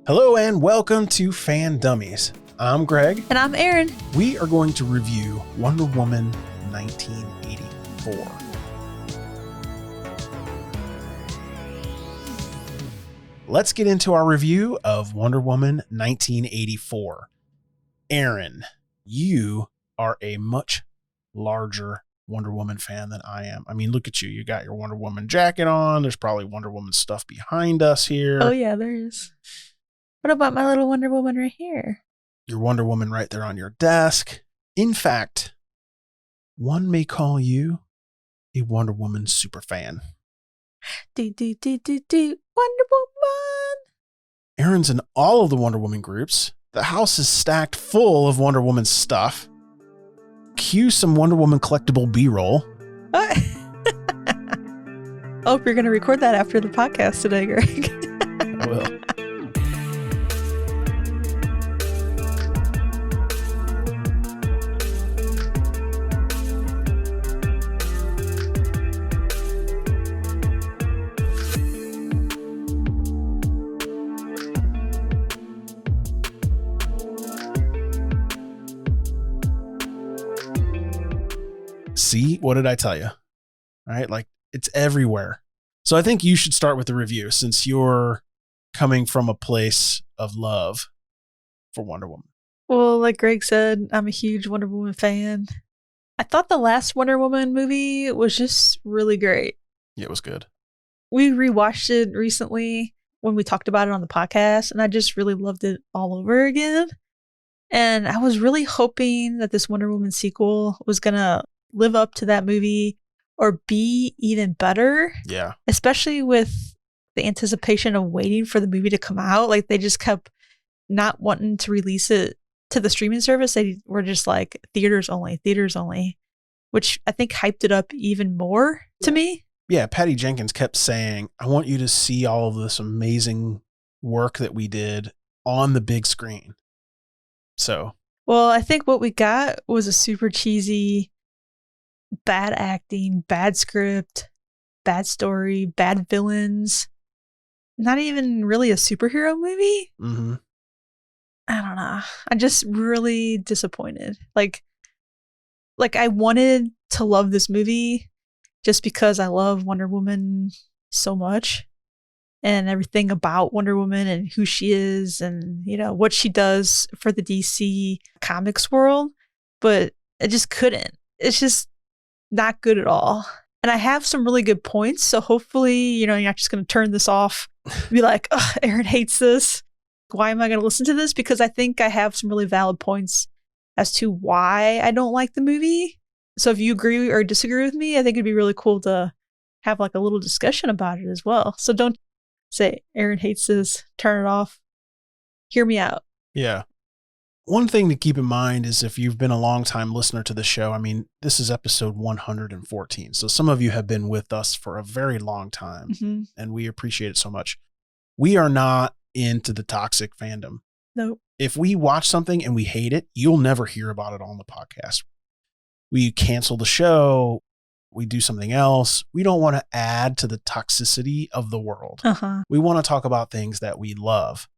Hello and welcome to Fan Dummies. I'm Greg. And I'm Aaron. We are going to review Wonder Woman 1984. Let's get into our review of Wonder Woman 1984. Aaron, you are a much larger Wonder Woman fan than I am. I mean, look at you. You got your Wonder Woman jacket on. There's probably Wonder Woman stuff behind us here. Oh, yeah, there is. What about my little Wonder Woman right here? Your Wonder Woman right there on your desk. In fact, one may call you a Wonder Woman super fan. Wonder Woman. Aaron's in all of the Wonder Woman groups. The house is stacked full of Wonder Woman stuff. Cue some Wonder Woman collectible B-roll. I hope you're going to record that after the podcast today, Greg. I will. See, what did I tell you? All right, like it's everywhere. So I think you should start with the review since you're coming from a place of love for Wonder Woman. Well, like Greg said, I'm a huge Wonder Woman fan. I thought the last Wonder Woman movie was just really great. Yeah, it was good. We rewatched it recently when we talked about it on the podcast, and I just really loved it all over again. And I was really hoping that this Wonder Woman sequel was going to live up to that movie or be even better. Yeah. Especially with the anticipation of waiting for the movie to come out. Like they just kept not wanting to release it to the streaming service. They were just like theaters only, which I think hyped it up even more to me. Yeah. Patty Jenkins kept saying, I want you to see all of this amazing work that we did on the big screen. So. Well, I think what we got was a super cheesy, bad acting, bad script, bad story, bad villains. Not even really a superhero movie. Mm-hmm. I don't know. I'm just really disappointed. Like I wanted to love this movie just because I love Wonder Woman so much and everything about Wonder Woman and who she is and, you know, what she does for the DC Comics world. But I just couldn't. It's just not good at all. And I have some really good points. So hopefully, you know, you're not just going to turn this off, be like, oh, Aaron hates this. Why am I going to listen to this? Because I think I have some really valid points as to why I don't like the movie. So if you agree or disagree with me, I think it'd be really cool to have like a little discussion about it as well. So don't say Aaron hates this, turn it off. Hear me out. Yeah. One thing to keep in mind is if you've been a long time listener to the show, I mean, this is episode 114. So some of you have been with us for a very long time and we appreciate it so much. We are not into the toxic fandom. Nope. If we watch something and we hate it, you'll never hear about it on the podcast. We cancel the show. We do something else. We don't want to add to the toxicity of the world. We want to talk about things that we love.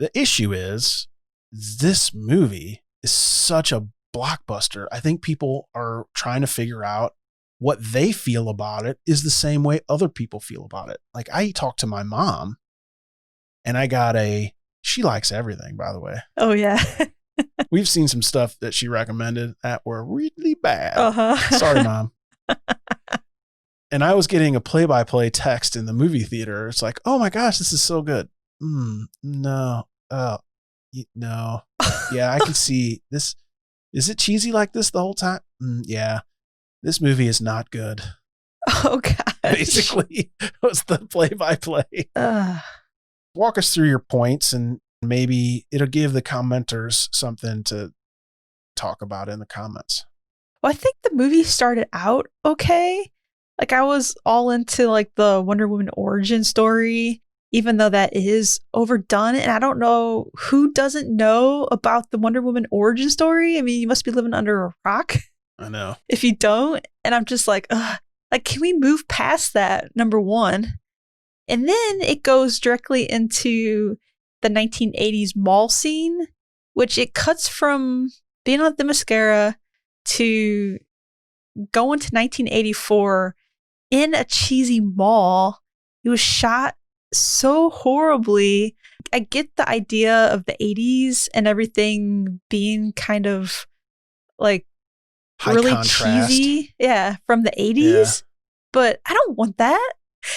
The issue is this movie is such a blockbuster. I think people are trying to figure out what they feel about it is the same way other people feel about it. Like I talked to my mom and I got she likes everything, by the way. Oh, yeah. We've seen some stuff that she recommended that were really bad. Sorry, Mom. And I was getting a play-by-play text in the movie theater. It's like, oh my gosh, this is so good. No. No. Yeah, I can see this. Is it cheesy like this the whole time? Yeah. This movie is not good. Oh, God. Basically, was the play-by-play. Walk us through your points and maybe it'll give the commenters something to talk about in the comments. Well, I think the movie started out okay. Like I was all into like the Wonder Woman origin story, even though that is overdone. And I don't know who doesn't know about the Wonder Woman origin story. I mean, you must be living under a rock. I know. If you don't. And I'm just like, like, can we move past that? Number one. And then it goes directly into the 1980s mall scene, which it cuts from being on the mascara to going to 1984 in a cheesy mall. It was shot so horribly. I get the idea of the 80s and everything being kind of like High really contrast. cheesy. Yeah, from the 80s. Yeah. But I don't want that.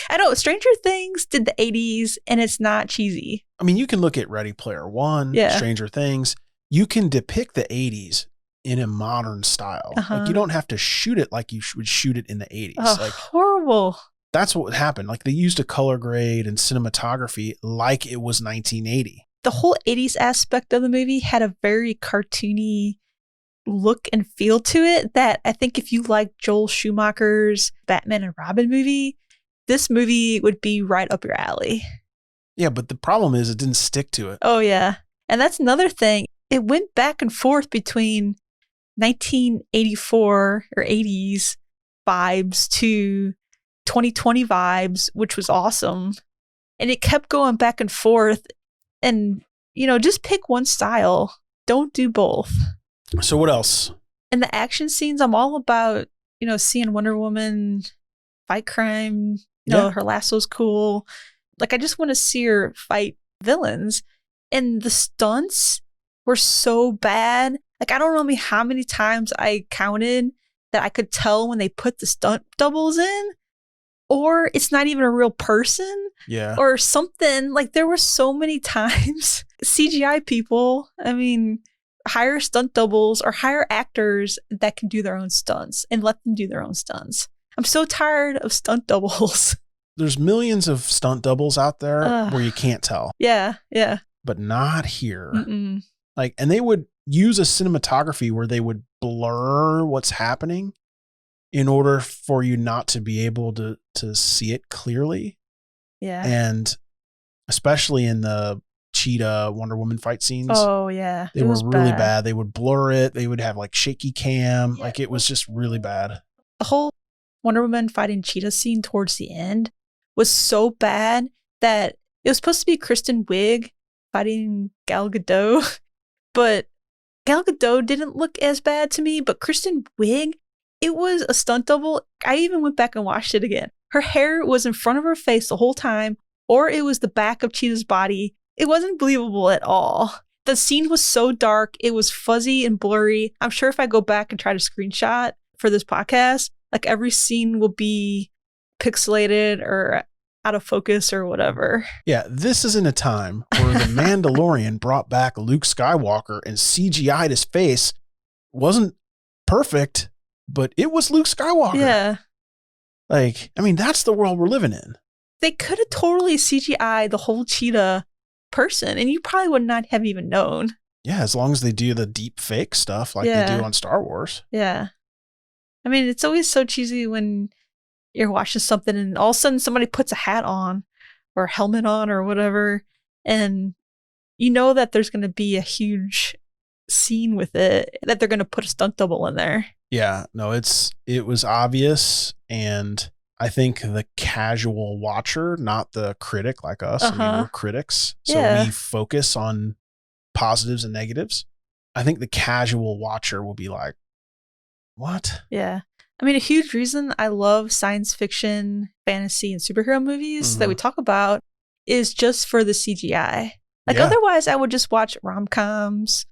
I know Stranger Things did the 80s and it's not cheesy. I mean, you can look at Ready Player One, Yeah. Stranger Things. You can depict the 80s in a modern style. Uh-huh. Like, you don't have to shoot it like you would shoot it in the 80s. Oh, Like, horrible. that's what happened. Like, they used a color grade and cinematography like it was 1980. The whole 80s aspect of the movie had a very cartoony look and feel to it that I think if you like Joel Schumacher's Batman and Robin movie, this movie would be right up your alley. Yeah, but the problem is it didn't stick to it. Oh, yeah. And that's another thing. It went back and forth between 1984 or 80s vibes to 2020 vibes, which was awesome. And it kept going back and forth. And, you know, just pick one style. Don't do both. So what else? And the action scenes, I'm all about, you know, seeing Wonder Woman fight crime. You know, Yeah. her lasso's cool. Like, I just want to see her fight villains. And the stunts were so bad. Like, I don't know how many times I counted that I could tell when they put the stunt doubles in, or it's not even a real person, Yeah. or something. Like, there were so many times. CGI people, I mean, hire stunt doubles or hire actors that can do their own stunts and let them do their own stunts. I'm so tired of stunt doubles. There's millions of stunt doubles out there Ugh. where you can't tell, Yeah. but not here. Mm-mm. Like, and they would use a cinematography where they would blur what's happening in order for you not to be able to see it clearly. Yeah. And especially in the Cheetah Wonder Woman fight scenes, Oh, yeah. they It were was really bad. They would blur it. They would have like shaky cam. Yeah. Like, it was just really bad. The whole Wonder Woman fighting Cheetah scene towards the end was so bad that it was supposed to be Kristen Wiig fighting Gal Gadot, but Gal Gadot didn't look as bad to me, but Kristen Wiig, it was a stunt double. I even went back and watched it again. Her hair was in front of her face the whole time, or it was the back of Cheetah's body. It wasn't believable at all. The scene was so dark. It was fuzzy and blurry. I'm sure if I go back and try to screenshot for this podcast, like every scene will be pixelated or out of focus or whatever. Yeah, this is in a time where the Mandalorian brought back Luke Skywalker and CGI'd his face. Wasn't perfect, but it was Luke Skywalker. Yeah. Like, I mean, that's the world we're living in. They could have totally CGI'd the whole Cheetah person, and you probably would not have even known. Yeah, as long as they do the deep fake stuff like they do on Star Wars. Yeah. I mean, it's always so cheesy when you're watching something and all of a sudden somebody puts a hat on or a helmet on or whatever, and you know that there's going to be a huge scene with it, that they're going to put a stunt double in there. Yeah, no, it was obvious, and I think the casual watcher, not the critic like us, I mean, we're critics, so we focus on positives and negatives. I think the casual watcher will be like, what? Yeah. I mean, a huge reason I love science fiction, fantasy, and superhero movies that we talk about is just for the CGI. Like, otherwise, I would just watch rom-coms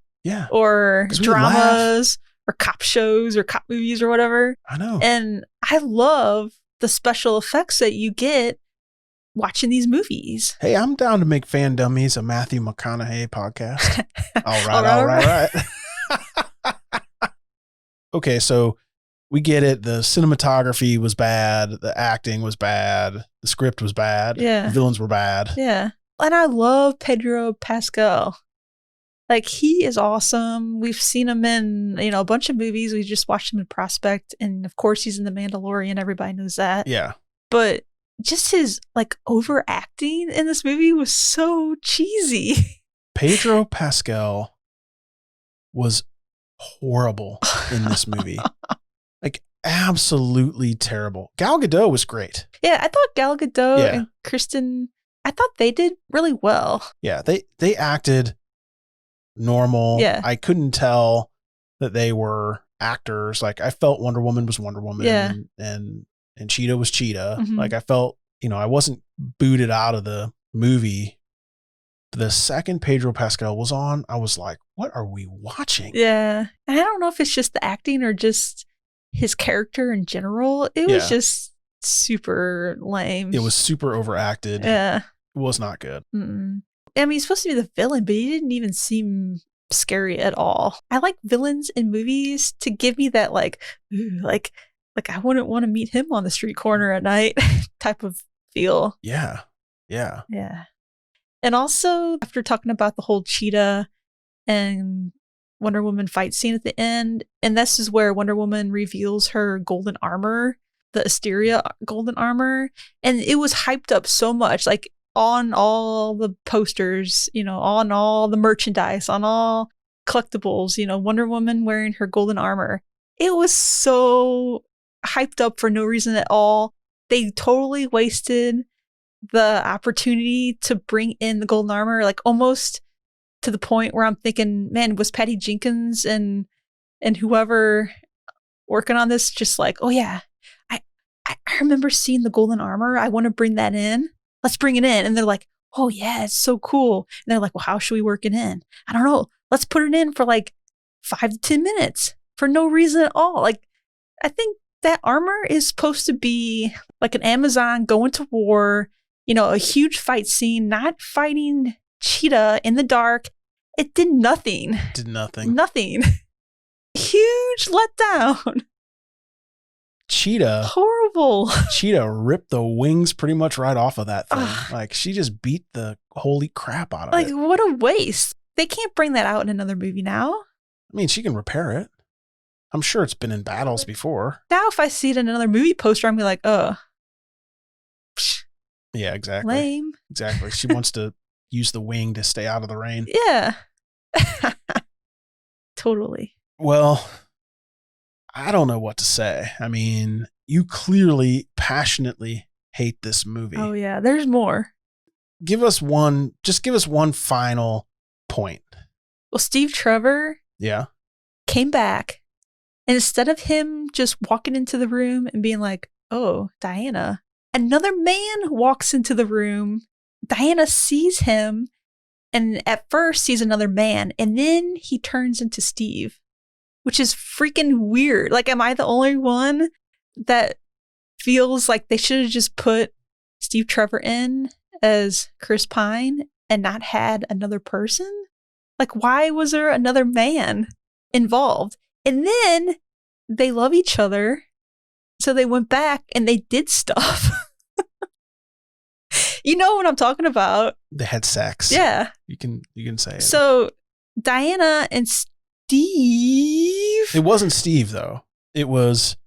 or dramas or cop shows or cop movies or whatever. I know. And I love the special effects that you get watching these movies. Hey, I'm down to make Fan Dummies a Matthew McConaughey podcast. All right. Okay, so we get it. The cinematography was bad. The acting was bad. The script was bad. Yeah. The villains were bad. Yeah. And I love Pedro Pascal. Like, he is awesome. We've seen him in, a bunch of movies. We just watched him in Prospect. And of course, he's in The Mandalorian. Everybody knows that. Yeah. But just his, overacting in this movie was so cheesy. Pedro Pascal was horrible in this movie. Absolutely terrible. Gal Gadot was great. Yeah, I thought Gal Gadot and Kristen I thought they did really well. Yeah, they acted normal. Yeah. I couldn't tell that they were actors. Like, I felt Wonder Woman was Wonder Woman, Yeah. and Cheetah was Cheetah. Mhm. Like, I felt, I wasn't booted out of the movie. The second Pedro Pascal was on, I was like, what are we watching? Yeah. And I don't know if it's just the acting or just his character in general. It was just super lame. It was super overacted. Yeah. It was not good. Mm-mm. I mean, he's supposed to be the villain, but he didn't even seem scary at all. I like villains in movies to give me that like I wouldn't want to meet him on the street corner at night type of feel. Yeah. And also, after talking about the whole Cheetah and Wonder Woman fight scene at the end, and this is where Wonder Woman reveals her golden armor, the Asteria golden armor, and it was hyped up so much, like on all the posters, on all the merchandise, on all collectibles, Wonder Woman wearing her golden armor. It was so hyped up for no reason at all. They totally wasted the opportunity to bring in the golden armor, like almost to the point where I'm thinking, man, was Patty Jenkins and whoever working on this just like, oh yeah, I remember seeing the golden armor. I want to bring that in. Let's bring it in. And they're like, oh yeah, it's so cool. And they're like, well, how should we work it in? I don't know. Let's put it in for like 5 to 10 minutes for no reason at all. Like, I think that armor is supposed to be like an Amazon going to war, a huge fight scene, not fighting Cheetah in the dark. It did nothing. Nothing. Huge letdown. Cheetah. Horrible. Cheetah ripped the wings pretty much right off of that thing. Like, she just beat the holy crap out of it. Like, what a waste. They can't bring that out in another movie now. I mean, she can repair it. I'm sure it's been in battles before. Now, if I see it in another movie poster, I'm going to be like, yeah, exactly. Lame. Exactly. She wants to use the wing to stay out of the rain. Yeah. Totally. Well, I don't know what to say. I mean, you clearly passionately hate this movie. Oh, yeah. There's more. Give us one final point. Well, Steve Trevor came back, and instead of him just walking into the room and being like, oh, Diana, another man walks into the room. Diana sees him and at first sees another man, and then he turns into Steve, which is freaking weird. Like, am I the only one that feels like they should have just put Steve Trevor in as Chris Pine and not had another person? Like, why was there another man involved? And then they love each other, so they went back and they did stuff. You know what I'm talking about. They had sex. Yeah. You can say it. So Diana and Steve. It wasn't Steve though. It was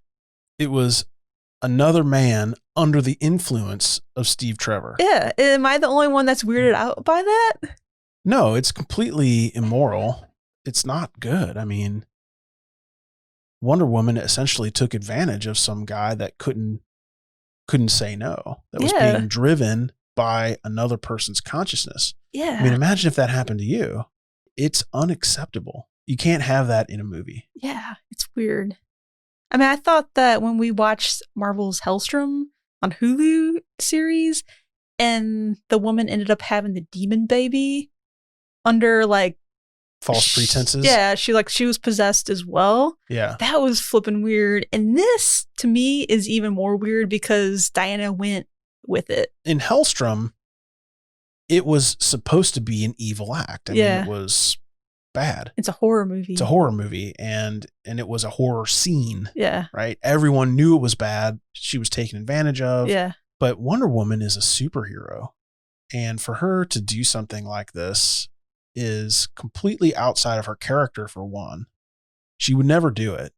another man under the influence of Steve Trevor. Yeah. Am I the only one that's weirded out by that? No, it's completely immoral. It's not good. I mean, Wonder Woman essentially took advantage of some guy that couldn't say no. That was being driven by another person's consciousness. Yeah. I mean, imagine if that happened to you. It's unacceptable. You can't have that in a movie. Yeah, it's weird. I mean, I thought that when we watched Marvel's Hellstrom on Hulu series, and the woman ended up having the demon baby under like false pretenses. Yeah, she was possessed as well. Yeah. That was flipping weird. And this to me is even more weird because Diana went with it. In Hellstrom, it was supposed to be an evil act. I mean, it was bad. It's a horror movie. It's a horror movie, and it was a horror scene. Yeah. Right? Everyone knew it was bad. She was taken advantage of. Yeah. But Wonder Woman is a superhero. And for her to do something like this is completely outside of her character, for one. She would never do it.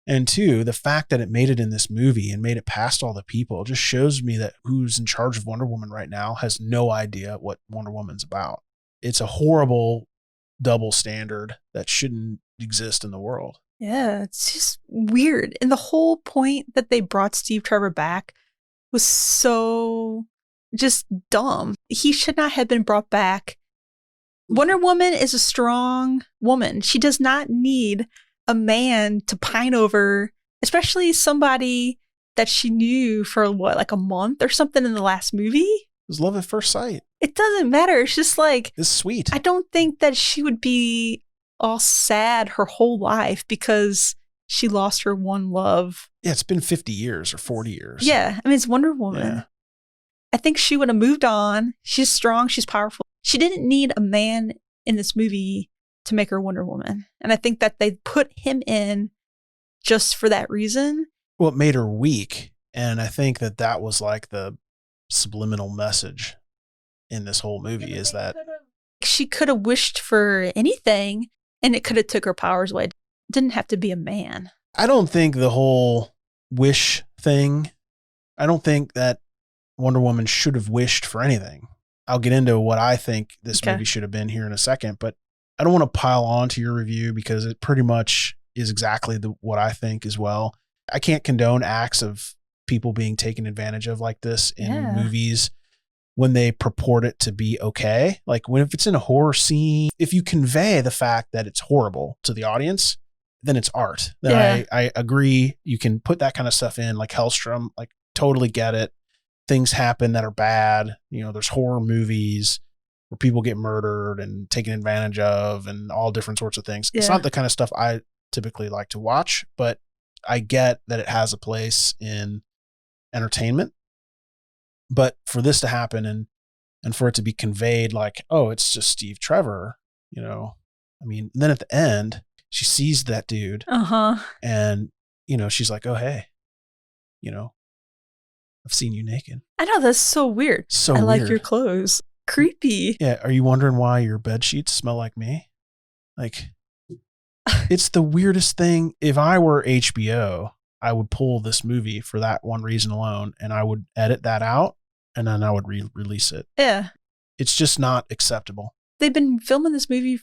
And two, the fact that it made it in this movie and made it past all the people just shows me that who's in charge of Wonder Woman right now has no idea what Wonder Woman's about. It's a horrible double standard that shouldn't exist in the world. Yeah, it's just weird. And the whole point that they brought Steve Trevor back was so just dumb. He should not have been brought back. Wonder Woman is a strong woman. She does not need a man to pine over, especially somebody that she knew for like a month or something in the last movie. It was love at first sight. It doesn't matter. It's just like, it's sweet. I don't think that she would be all sad her whole life because she lost her one love. Yeah, it's been 50 years or 40 years. Yeah, I mean, it's Wonder Woman. Yeah. I think she would have moved on. She's strong. She's powerful. She didn't need a man in this movie to make her Wonder Woman. And I think that they put him in just for that reason. Well, it made her weak. And I think that that was like the subliminal message in this whole movie is that she could have wished for anything and it could have took her powers away. It didn't have to be a man. I don't think the whole wish thing, I don't think that Wonder Woman should have wished for anything. I'll get into what I think this movie should have been here in a second, but I don't want to pile on to your review because it pretty much is exactly what I think as well. I can't condone acts of people being taken advantage of like this in movies when they purport it to be okay. Like if it's in a horror scene, if you convey the fact that it's horrible to the audience, then it's art. Then I agree. You can put that kind of stuff in like Hellstrom, like totally get it. Things happen that are bad. You know, there's horror movies where people get murdered and taken advantage of and all different sorts of things. Yeah. It's not the kind of stuff I typically like to watch, but I get that it has a place in entertainment. But for this to happen and for it to be conveyed like, oh, it's just Steve Trevor, you know, I mean, then at the end, she sees that dude and, you know, she's like, oh, hey, you know, I've seen you naked. I know, that's so weird. So I weird. like your clothes. Creepy. Yeah. Are you wondering why your bed sheets smell like me? Like, it's the weirdest thing. If I were HBO, I would pull this movie for that one reason alone, and I would edit that out, and then I would release it. Yeah. It's just not acceptable. They've been filming this movie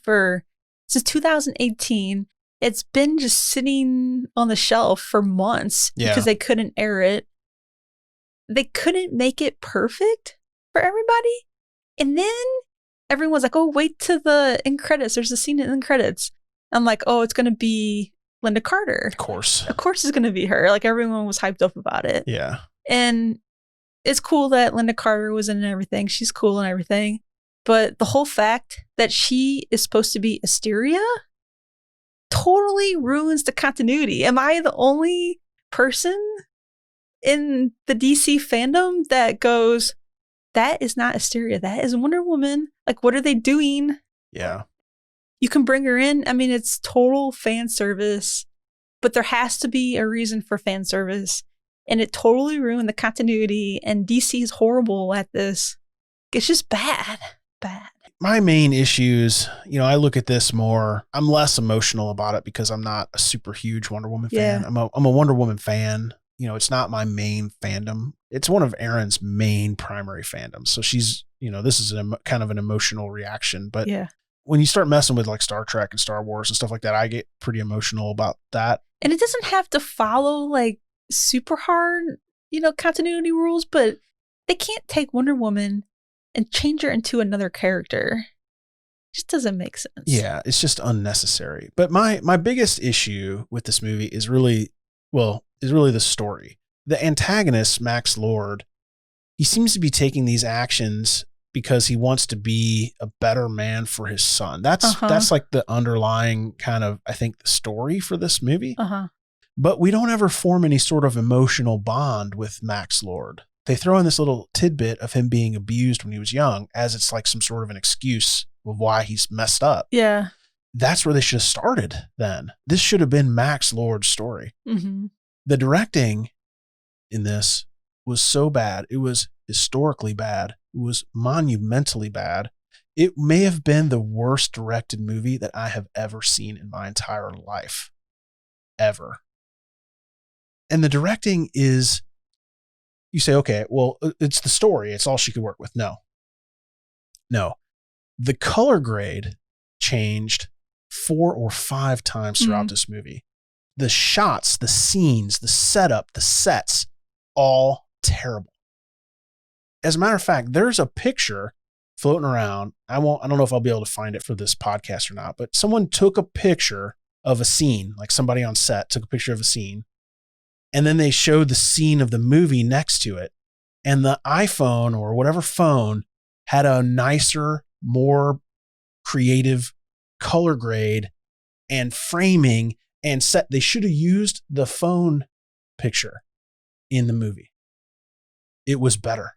since 2018. It's been just sitting on the shelf for months because they couldn't air it. They couldn't make it perfect for everybody. And then everyone's like, oh, wait to the end credits. There's a scene in the end credits. I'm like, oh, it's going to be Linda Carter. Of course it's going to be her. Like everyone was hyped up about it. Yeah. And it's cool that Linda Carter was in everything. She's cool and everything. But the whole fact that she is supposed to be Asteria totally ruins the continuity. Am I the only person in the DC fandom that goes, that is not Asteria, that is Wonder Woman? Like, what are they doing? Yeah. You can bring her in. I mean, it's total fan service, but there has to be a reason for fan service. And it totally ruined the continuity. And DC is horrible at this. It's just bad. My main issues, you know, I look at this more, I'm less emotional about it because I'm not a super huge Wonder Woman fan. I'm a Wonder Woman fan. You know, it's not my main fandom. It's one of Erin's main primary fandoms. So she's, you know, this is kind of an emotional reaction. But when you start messing with like Star Trek and Star Wars and stuff like that, I get pretty emotional about that. And it doesn't have to follow like super hard, you know, continuity rules, but they can't take Wonder Woman and change her into another character. It just doesn't make sense. Yeah, it's just unnecessary. But my biggest issue with this movie is really the story. The antagonist, Max Lord, he seems to be taking these actions because he wants to be a better man for his son. That's like the underlying kind of, I think, the story for this movie. But we don't ever form any sort of emotional bond with Max Lord. They throw in this little tidbit of him being abused when he was young as it's like some sort of an excuse of why he's messed up. Yeah. That's where they should have started then. This should have been Max Lord's story. Mm-hmm. The directing in this was so bad. It was historically bad. It was monumentally bad. It may have been the worst directed movie that I have ever seen in my entire life. Ever. And the directing is, you say, okay, well, it's the story. It's all she could work with. No. The color grade changed 4 or 5 times throughout this movie. The shots, the scenes, the setup, the sets, all terrible. As a matter of fact, there's a picture floating around. I don't know if I'll be able to find it for this podcast or not, but someone took a picture of a scene, like somebody on set took a picture of a scene, and then they showed the scene of the movie next to it. And the iPhone or whatever phone had a nicer, more creative color grade and framing and set. They should have used the phone picture in the movie. It was better.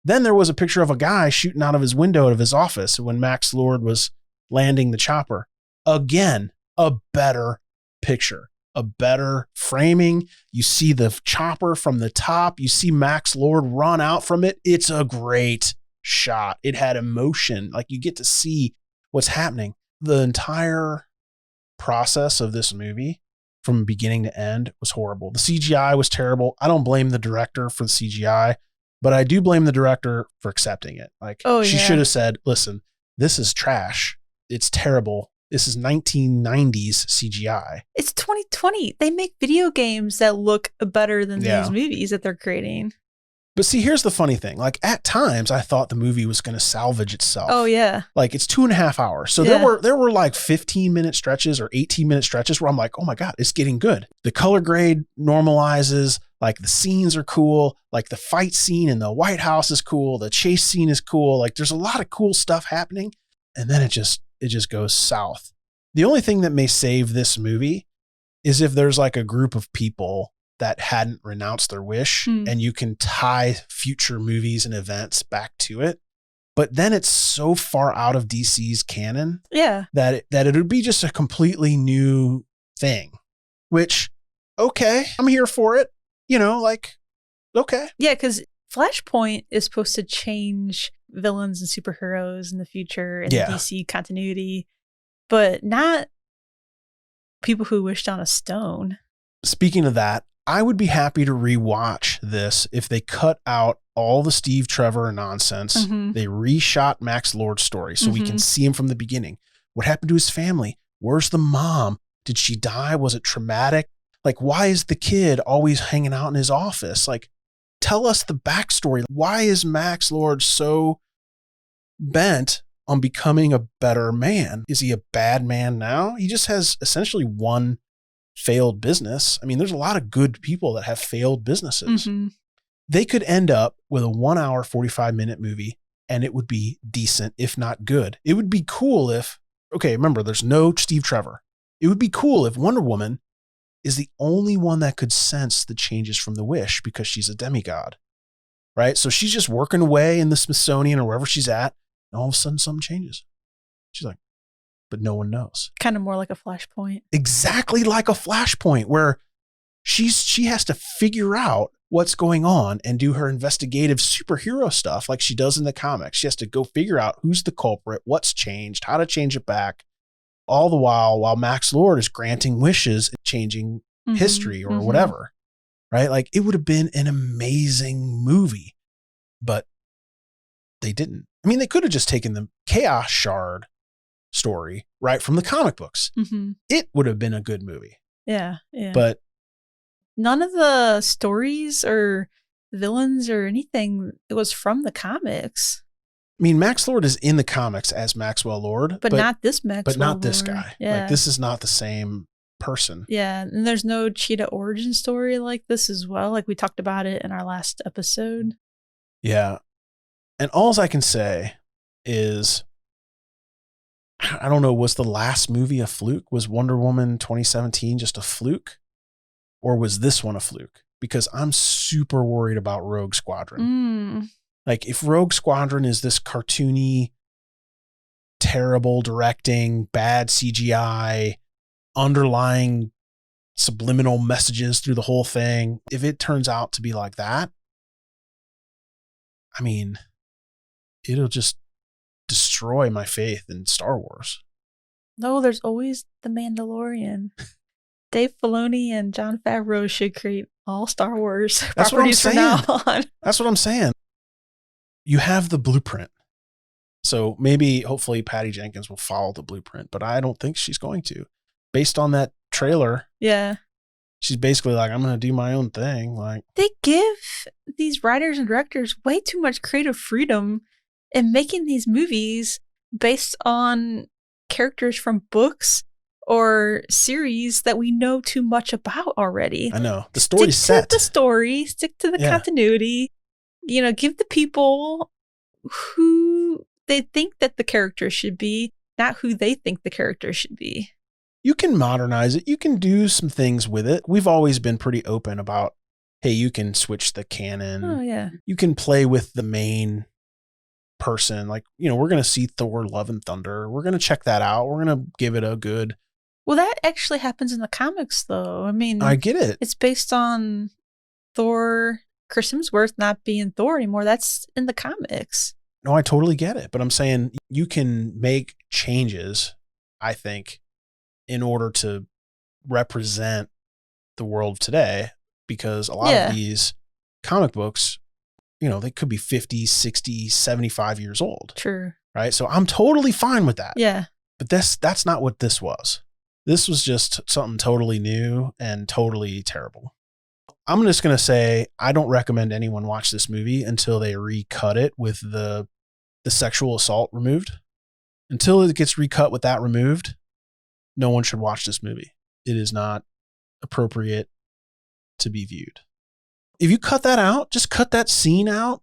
Then there was a picture of a guy shooting out of his window of his office when Max Lord was landing the chopper. Again, a better picture, a better framing. You see the chopper from the top. You see Max Lord run out from it. It's a great shot. It had emotion. Like, you get to see what's happening. The entire process of this movie from beginning to end was horrible. The CGI was terrible. I don't blame the director for the CGI, but I do blame the director for accepting it. Like, she should have said, listen, this is trash. It's terrible. This is 1990s CGI. It's 2020. They make video games that look better than these movies that they're creating. But see, here's the funny thing. Like, at times I thought the movie was going to salvage itself. Oh yeah. Like, it's 2.5 hours. So there were like 15-minute stretches or 18-minute stretches where I'm like, oh my God, it's getting good. The color grade normalizes. Like, the scenes are cool. Like, the fight scene in the White House is cool. The chase scene is cool. Like, there's a lot of cool stuff happening. And then it just goes south. The only thing that may save this movie is if there's like a group of people that hadn't renounced their wish and you can tie future movies and events back to it. But then it's so far out of DC's canon that it would be just a completely new thing, which, okay, I'm here for it. You know, like, okay. Yeah, because Flashpoint is supposed to change villains and superheroes in the future in the DC continuity, but not people who wished on a stone. Speaking of that, I would be happy to rewatch this if they cut out all the Steve Trevor nonsense. Mm-hmm. They reshot Max Lord's story so we can see him from the beginning. What happened to his family? Where's the mom? Did she die? Was it traumatic? Like, why is the kid always hanging out in his office? Like, tell us the backstory. Why is Max Lord so bent on becoming a better man? Is he a bad man now? He just has essentially one failed business. I mean, there's a lot of good people that have failed businesses. Mm-hmm. They could end up with a 1 hour, 45-minute movie and it would be decent, if not good. It would be cool if, okay, remember, there's no Steve Trevor. It would be cool if Wonder Woman is the only one that could sense the changes from the Wish because she's a demigod, right? So she's just working away in the Smithsonian or wherever she's at, and all of a sudden something changes. She's like, but no one knows. Kind of more like a Flashpoint. Exactly like a Flashpoint, where she has to figure out what's going on and do her investigative superhero stuff like she does in the comics. She has to go figure out who's the culprit, what's changed, how to change it back. All the while Max Lord is granting wishes and changing history or whatever, right? Like, it would have been an amazing movie, but they didn't. I mean, they could have just taken the Chaos Shard story right from the comic books. Mm-hmm. It would have been a good movie. Yeah. But none of the stories or villains or anything, it was from the comics. I mean, Max Lord is in the comics as Maxwell Lord. But not this Maxwell But not Lord. this guy. Yeah. Like, this is not the same person. Yeah, and there's no Cheetah origin story like this as well. Like, we talked about it in our last episode. Yeah. And all I can say is, I don't know, was the last movie a fluke? Was Wonder Woman 2017 just a fluke? Or was this one a fluke? Because I'm super worried about Rogue Squadron. Like, if Rogue Squadron is this cartoony, terrible directing, bad CGI, underlying subliminal messages through the whole thing, if it turns out to be like that, I mean, it'll just destroy my faith in Star Wars. No, there's always The Mandalorian. Dave Filoni and Jon Favreau should create all Star Wars properties from now on. That's what I'm saying. You have the blueprint. So maybe, hopefully, Patty Jenkins will follow the blueprint, but I don't think she's going to. Based on that trailer, She's basically like, I'm going to do my own thing. Like, They give these writers and directors way too much creative freedom in making these movies based on characters from books or series that we know too much about already. I know. The story's set. Stick to the story, stick to the continuity. You know, give the people who they think that the character should be, not who they think the character should be. You can modernize it. You can do some things with it. We've always been pretty open about, hey, you can switch the canon. Oh, yeah. You can play with the main person. Like, you know, we're going to see Thor Love and Thunder. We're going to check that out. We're going to give it a good. Well, that actually happens in the comics, though. I mean, I get it. It's based on Thor, Chris Hemsworth not being Thor anymore. That's in the comics. No, I totally get it. But I'm saying you can make changes, I think, in order to represent the world of today, because a lot of these comic books, you know, they could be 50, 60, 75 years old. True. Right. So I'm totally fine with that. Yeah. But that's not what this was. This was just something totally new and totally terrible. I'm just going to say, I don't recommend anyone watch this movie until they recut it with the sexual assault removed. Until it gets recut with that removed, no one should watch this movie. It is not appropriate to be viewed. If you cut that out, just cut that scene out.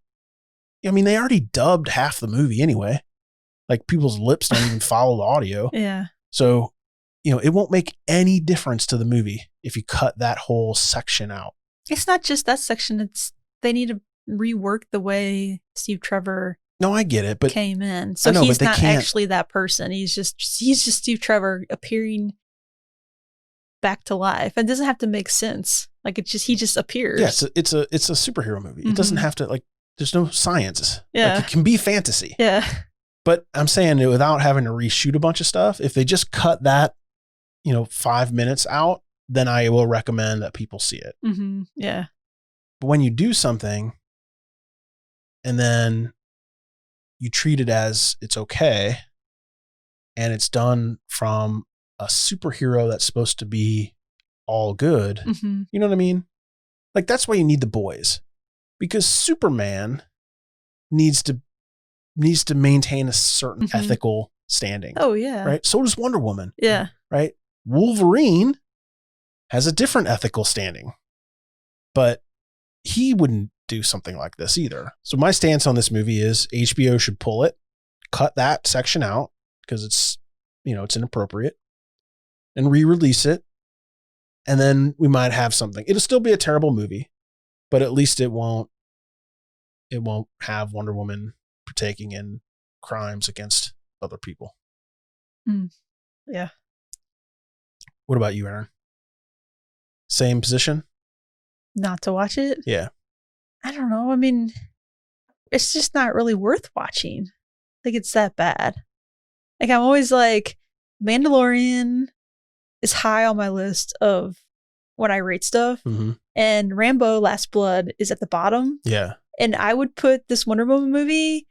I mean, they already dubbed half the movie anyway. Like, people's lips don't even follow the audio. Yeah. So, you know, it won't make any difference to the movie if you cut that whole section out. It's not just that section. It's they need to rework the way Steve Trevor No, I get it, but came in. So he's not actually that person. He's just Steve Trevor appearing back to life. It doesn't have to make sense. Like, he just appears. Yeah, it's a superhero movie. It doesn't have to, like, there's no science. Yeah. Like, it can be fantasy. Yeah. But I'm saying that without having to reshoot a bunch of stuff, if they just cut that, 5 minutes out, then I will recommend that people see it. Mm-hmm. Yeah. But when you do something and then you treat it as it's okay, and it's done from a superhero that's supposed to be all good, you know what I mean? Like, that's why you need The Boys, because Superman needs to maintain a certain ethical standing. Oh, yeah. Right? So does Wonder Woman. Yeah. Right? Wolverine has a different ethical standing, but he wouldn't do something like this either. So my stance on this movie is HBO should pull it, cut that section out because it's inappropriate, and re-release it. And then we might have something. It'll still be a terrible movie, but at least it won't have Wonder Woman partaking in crimes against other people. Yeah. What about you, Aaron? Same position? Not to watch it? Yeah. I don't know. I mean, it's just not really worth watching. Like, it's that bad. Like, I'm always like, Mandalorian is high on my list of when I rate stuff. And Rambo Last Blood is at the bottom. Yeah. And I would put this Wonder Woman movie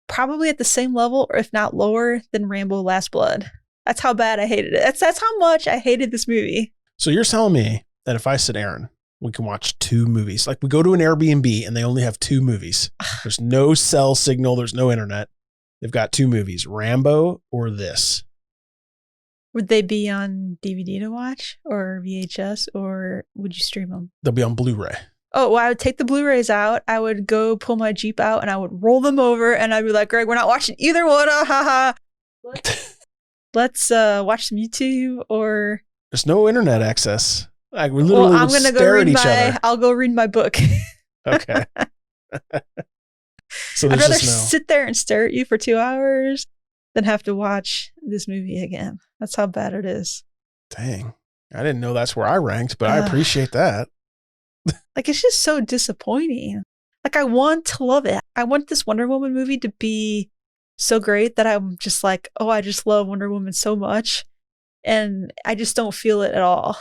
probably at the same level, or if not lower, than Rambo Last Blood. That's how bad I hated it. That's how much I hated this movie. So you're telling me that if I said, Aaron, we can watch 2 movies. Like, we go to an Airbnb and they only have 2 movies. There's no cell signal. There's no internet. They've got 2 movies, Rambo or this. Would they be on DVD to watch or VHS, or would you stream them? They'll be on Blu-ray. Oh, well, I would take the Blu-rays out. I would go pull my Jeep out and I would roll them over and I'd be like, Greg, we're not watching either one. Let's watch some YouTube or... There's no internet access. Like, we literally I'm gonna stare at each other. I'll go read my book. Okay. So I'd rather sit there and stare at you for 2 hours than have to watch this movie again. That's how bad it is. Dang. I didn't know that's where I ranked, but I appreciate that. Like, it's just so disappointing. Like, I want to love it. I want this Wonder Woman movie to be so great that I'm just like, oh, I just love Wonder Woman so much. And I just don't feel it at all.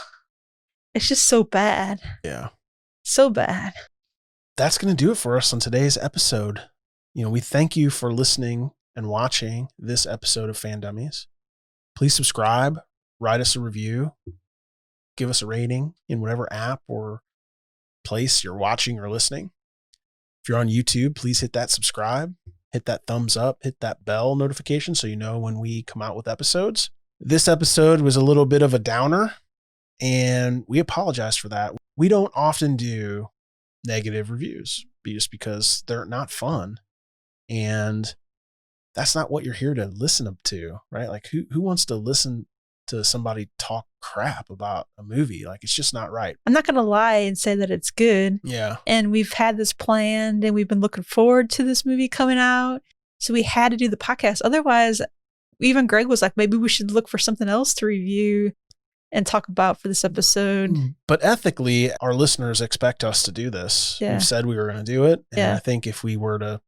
It's just so bad. Yeah. So bad. That's going to do it for us on today's episode. We thank you for listening and watching this episode of Fan Dummies. Please subscribe, write us a review. give us a rating in whatever app or place you're watching or listening. If you're on YouTube, please hit that subscribe, hit that thumbs up, hit that bell notification so you know when we come out with episodes. This episode was a little bit of a downer, and we apologize for that. We don't often do negative reviews just because they're not fun. And that's not what you're here to listen to, right? Like who wants to listen to somebody talk crap about a movie? Like, it's just not right. I'm not going to lie and say that it's good. Yeah. And we've had this planned and we've been looking forward to this movie coming out. So we had to do the podcast. Otherwise, even Greg was like, maybe we should look for something else to review and talk about for this episode. But ethically, our listeners expect us to do this. Yeah. We've said we were going to do it. And Yeah. I think if we were to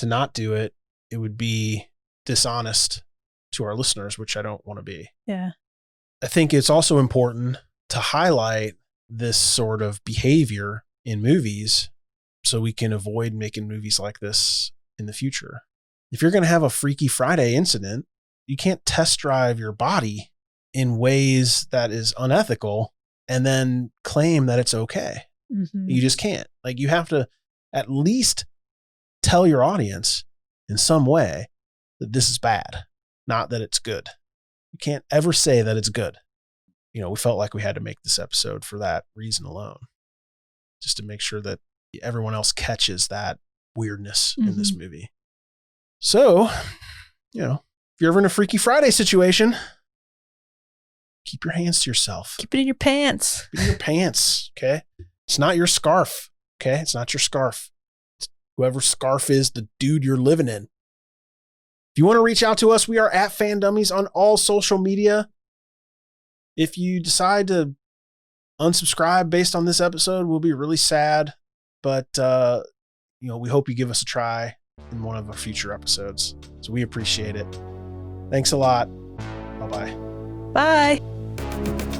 not do it, it would be dishonest to our listeners, which I don't want to be. Yeah. I think it's also important to highlight this sort of behavior in movies so we can avoid making movies like this in the future. If you're going to have a Freaky Friday incident, you can't test drive your body in ways that is unethical and then claim that it's okay. Mm-hmm. You just can't. Like, you have to at least tell your audience in some way that this is bad, not that it's good. You can't ever say that it's good. You know, we felt like we had to make this episode for that reason alone, just to make sure that everyone else catches that weirdness in this movie. So, you know, if you're ever in a Freaky Friday situation, keep your hands to yourself. Keep it in your pants. Keep it in your pants, okay? It's not your scarf, okay? It's not your scarf. It's whoever scarf is the dude you're living in. If you want to reach out to us, we are at FanDummies on all social media. If you decide to unsubscribe based on this episode, we'll be really sad. But, you know, we hope you give us a try in one of our future episodes. So we appreciate it. Thanks a lot. Bye-bye. Bye.